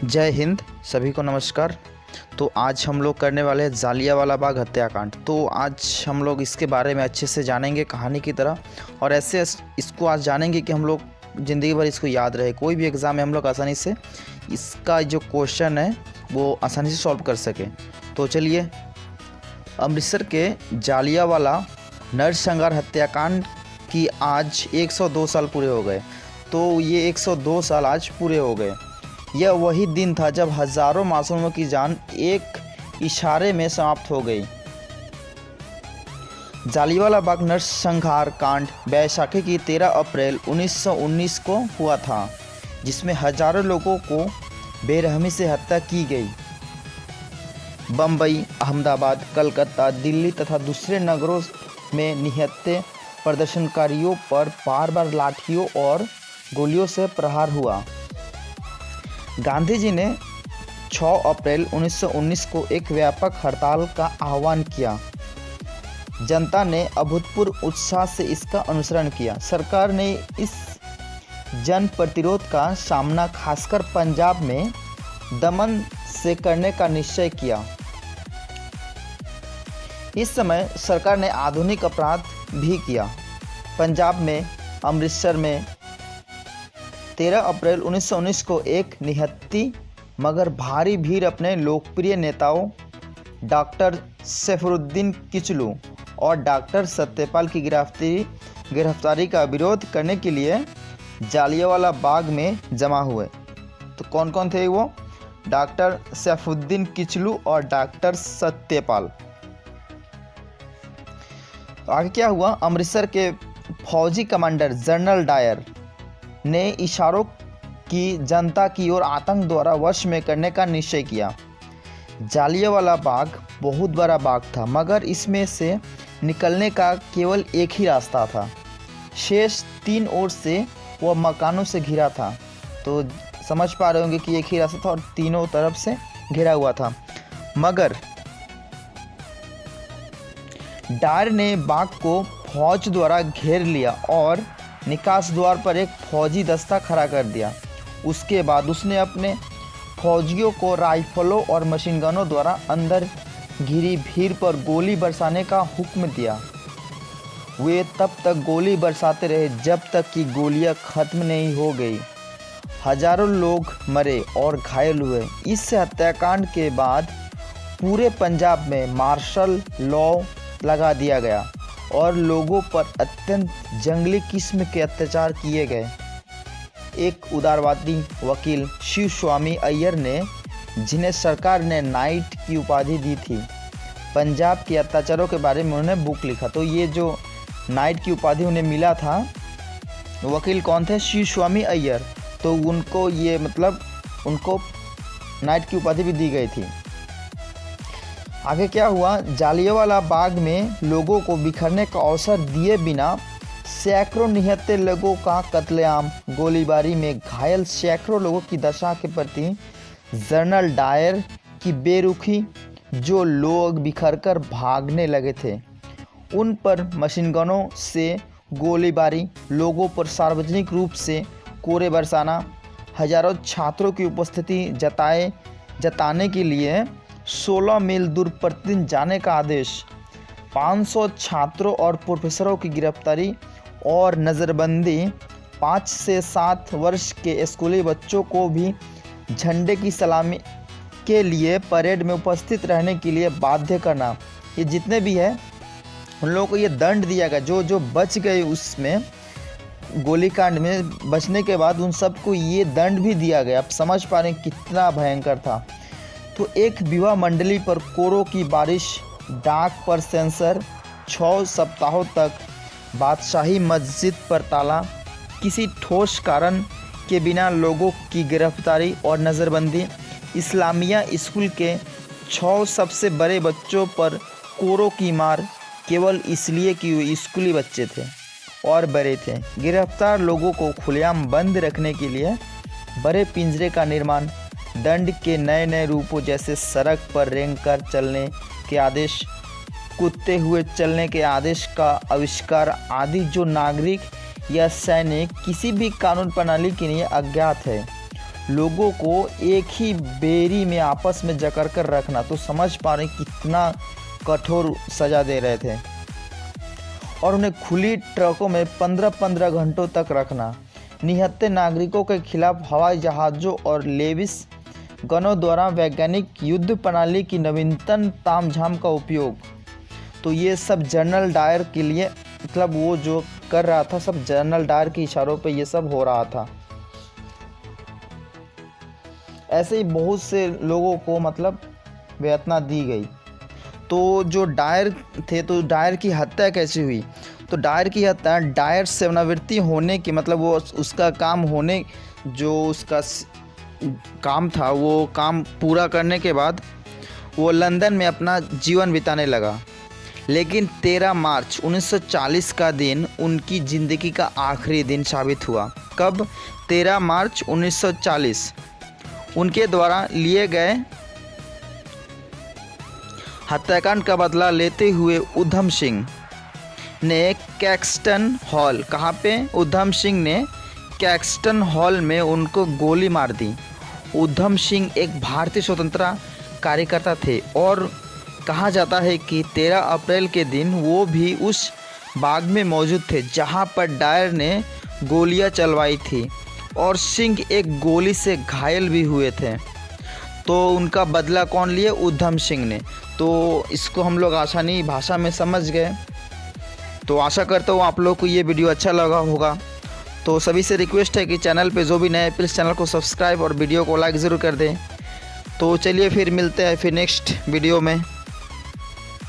जय हिंद, सभी को नमस्कार। तो आज हम लोग करने वाले हैं जालियांवाला बाग हत्याकांड। तो आज हम लोग इसके बारे में अच्छे से जानेंगे कहानी की तरह, और ऐसे इसको आज जानेंगे कि हम लोग ज़िंदगी भर इसको याद रहे। कोई भी एग्ज़ाम में हम लोग आसानी से इसका जो क्वेश्चन है वो आसानी से सॉल्व कर सके। तो चलिए, अमृतसर के जालियांवाला नरसंहार हत्याकांड की आज 102 साल पूरे हो गए। तो ये 102 साल आज पूरे हो गए। यह वही दिन था जब हज़ारों मासूमों की जान एक इशारे में समाप्त हो गई। जालियांवाला बाग नरसंहार कांड बैसाखी की 13 अप्रैल 1919 को हुआ था, जिसमें हजारों लोगों को बेरहमी से हत्या की गई। बम्बई, अहमदाबाद, कलकत्ता, दिल्ली तथा दूसरे नगरों में निहत्थे प्रदर्शनकारियों पर बार बार लाठियों और गोलियों से प्रहार हुआ। गांधी जी ने 6 अप्रैल 1919 को एक व्यापक हड़ताल का आह्वान किया। जनता ने अभूतपूर्व उत्साह से इसका अनुसरण किया। सरकार ने इस जन प्रतिरोध का सामना खासकर पंजाब में दमन से करने का निश्चय किया। इस समय सरकार ने आधुनिक अपराध भी किया। पंजाब में अमृतसर में 13 अप्रैल 1919 को एक निहत्थी मगर भारी भीड़ अपने लोकप्रिय नेताओं डॉक्टर सैफुद्दीन किचलू और डॉक्टर सत्यपाल की गिरफ्तारी का विरोध करने के लिए जालियांवाला बाग में जमा हुए। तो कौन कौन थे वो? डॉक्टर सैफुद्दीन किचलू और डॉक्टर सत्यपाल। आगे क्या हुआ? अमृतसर के फौजी कमांडर जनरल डायर ने इशारों की जनता की ओर आतंक द्वारा वश में करने का निश्चय किया। जालियांवाला बाग बहुत बड़ा बाग था, मगर इसमें से निकलने का केवल एक ही रास्ता था। शेष 3 ओर से वह मकानों से घिरा था। तो समझ पा रहे होंगे कि एक ही रास्ता था और तीनों तरफ से घिरा हुआ था। मगर डायर ने बाग को फौज द्वारा घेर लिया और निकास द्वार पर एक फौजी दस्ता खड़ा कर दिया। उसके बाद उसने अपने फौजियों को राइफलों और मशीन गनों द्वारा अंदर घिरी भीड़ पर गोली बरसाने का हुक्म दिया। वे तब तक गोली बरसाते रहे जब तक कि गोलियां खत्म नहीं हो गई। हजारों लोग मरे और घायल हुए। इस हत्याकांड के बाद पूरे पंजाब में मार्शल लॉ लगा दिया गया और लोगों पर अत्यंत जंगली किस्म के अत्याचार किए गए। एक उदारवादी वकील शिव स्वामी अय्यर ने, जिन्हें सरकार ने नाइट की उपाधि दी थी, पंजाब के अत्याचारों के बारे में उन्होंने बुक लिखा। तो ये जो नाइट की उपाधि उन्हें मिला था, वकील कौन थे? शिव स्वामी अय्यर। तो उनको उनको नाइट की उपाधि भी दी गई थी। आगे क्या हुआ? जालियांवाला बाग में लोगों को बिखरने का अवसर दिए बिना सैकड़ों निहत्थे लोगों का कत्लेआम। गोलीबारी में घायल सैकड़ों लोगों की दशा के प्रति जनरल डायर की बेरुखी, जो लोग बिखरकर भागने लगे थे, उन पर मशीन गनों से गोलीबारी, लोगों पर सार्वजनिक रूप से कोरे बरसाना, हजारों छात्रों की उपस्थिति जताने के लिए 16 मील दूर प्रतिदिन जाने का आदेश, 500 छात्रों और प्रोफेसरों की गिरफ्तारी और नज़रबंदी, 5 से 7 वर्ष के स्कूली बच्चों को भी झंडे की सलामी के लिए परेड में उपस्थित रहने के लिए बाध्य करना। ये जितने भी है उन लोगों को ये दंड दिया गया। जो बच गए उसमें गोलीकांड में बचने के बाद उन सबको ये दंड भी दिया गया। आप समझ पा रहे हैं कितना भयंकर था। तो एक विवाह मंडली पर कोरों की बारिश, डाक पर सेंसर, 6 सप्ताहों तक बादशाही मस्जिद पर ताला, किसी ठोस कारण के बिना लोगों की गिरफ्तारी और नज़रबंदी, इस्लामिया स्कूल के 6 सबसे बड़े बच्चों पर कोरों की मार, केवल इसलिए कि वे स्कूली बच्चे थे और बड़े थे। गिरफ्तार लोगों को खुलेआम बंद रखने के लिए बड़े पिंजरे का निर्माण, दंड के नए नए रूपों जैसे सड़क पर रेंग कर चलने के आदेश, कूदते हुए चलने के आदेश का आविष्कार आदि, जो नागरिक या सैनिक किसी भी कानून प्रणाली के लिए अज्ञात है। लोगों को एक ही बेरी में आपस में जकड़ कर रखना। तो समझ पा रहे कितना कठोर सज़ा दे रहे थे। और उन्हें खुली ट्रकों में 15-15 घंटों तक रखना। निहत्थे नागरिकों के खिलाफ हवाई जहाज़ों और लेविस गनों द्वारा वैज्ञानिक युद्ध प्रणाली की नवीनतम तामझाम का उपयोग। तो ये सब जनरल डायर के लिए, मतलब वो जो कर रहा था सब जनरल डायर के इशारों पे ये सब हो रहा था। ऐसे ही बहुत से लोगों को मतलब वेतना दी गई। तो जो डायर थे, तो डायर की हत्या कैसे हुई? तो डायर की हत्या डायर सेवानिवृत्ति होने की, मतलब वो उसका काम होने, जो उसका काम था वो काम पूरा करने के बाद वो लंदन में अपना जीवन बिताने लगा। लेकिन 13 मार्च 1940 का दिन उनकी ज़िंदगी का आखिरी दिन साबित हुआ। कब? 13 मार्च 1940 उनके द्वारा लिए गए हत्याकांड का बदला लेते हुए उधम सिंह ने कैक्सटन हॉल, कहाँ पे? उधम सिंह ने कैक्सटन हॉल में उनको गोली मार दी। उधम सिंह एक भारतीय स्वतंत्रता कार्यकर्ता थे और कहा जाता है कि 13 अप्रैल के दिन वो भी उस बाग में मौजूद थे जहां पर डायर ने गोलियां चलवाई थी और सिंह एक गोली से घायल भी हुए थे। तो उनका बदला कौन लिए? उधम सिंह ने। तो इसको हम लोग आसानी भाषा में समझ गए। तो आशा करता हूँ आप लोग को ये वीडियो अच्छा लगा होगा। तो सभी से रिक्वेस्ट है कि चैनल पे जो भी नए प्लीज़ चैनल को सब्सक्राइब और वीडियो को लाइक ज़रूर कर दें। तो चलिए फिर मिलते हैं फिर नेक्स्ट वीडियो में।